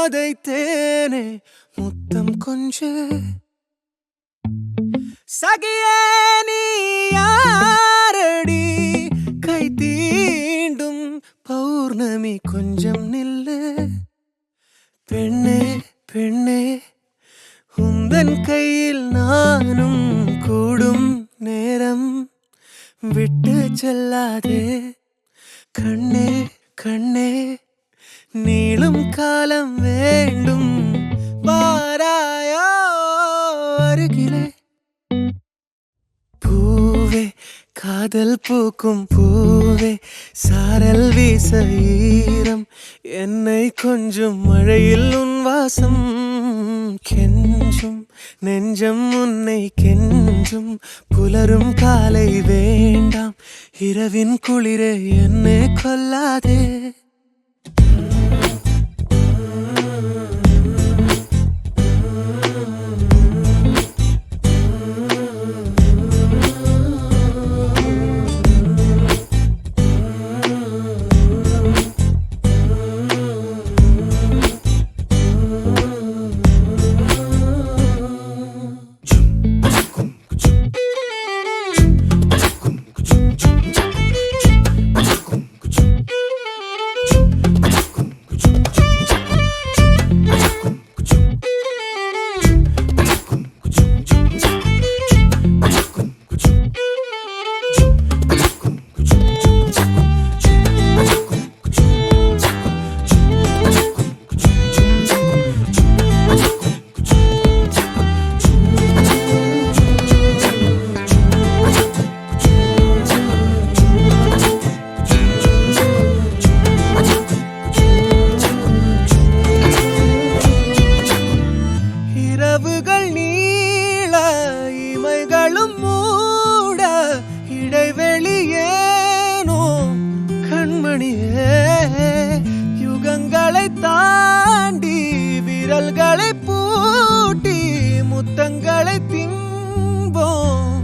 போதை தேனே முத்தம் கொஞ்சு சகியே நீ யாரடி கை தீண்டும் பௌர்ணமி கொஞ்சம் நில்லு பெண்ணே பெண்ணே உந்தன் கையில் நானும் கூடும் நேரம் விட்டு செல்லாதே கண்ணே கண்ணே நீளும் காலம் வேண்டும் வாராயோ அருகிலே பூவே காதல் பூக்கும் பூவே சாரல் வீச ஈரம் என்னை கொஞ்சம் மழையில் உன் வாசம் கெஞ்சும் நெஞ்சம் உன்னை கெஞ்சும் புலரும் காலை வேண்டாம் இரவின் குளிரே என்னை கொல்லாதே இரவுகள் நீள இமைகளும் மூட இடைவெளியேனோ கண்மணியே யுகங்களை தாண்டி விரல்களை பூட்டி முத்தங்களை திம்போம்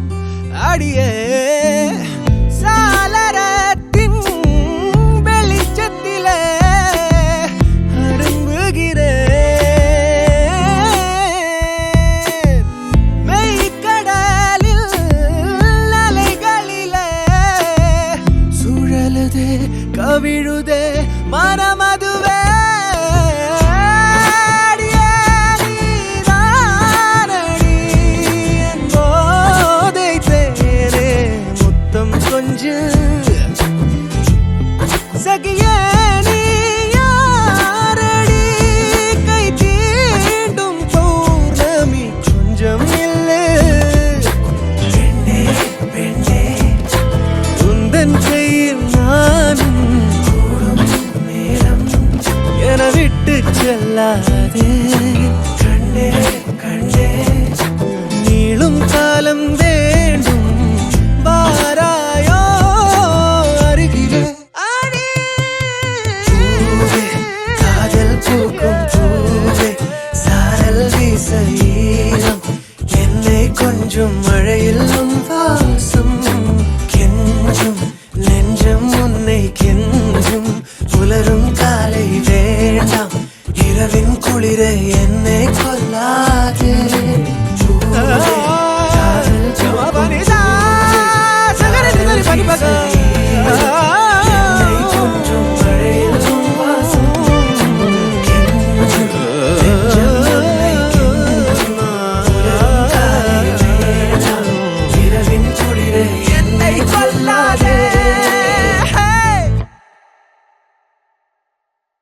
அடியே சாளரத்தின் வெளிச்சத்திலே கவிழுதே மனமதுவே போதை தேனே முத்தம் கொஞ்சு சகியே நீ யாரடி கை தீண்டும் பௌர்ணமி கொஞ்சம் இல்லை பெண்ணே பெண்ணே உந்தன் கையில் நானும் விட்டு செல்லாதே கண்ணே கண்ணே நீளும் காலம் வேண்டும் வாராயோ அருகிலே பூவே காதல் பூக்கும் பூவே சாரல் வீச ஈரம் என்னை கொஞ்சம் மழையில் உன் வாசம் கெஞ்சும் நெஞ்சம் உன்னை கெஞ்சும் புலரும் காலை வேண்டாம் இரவின் குளிரை என்னை கொல்லாதே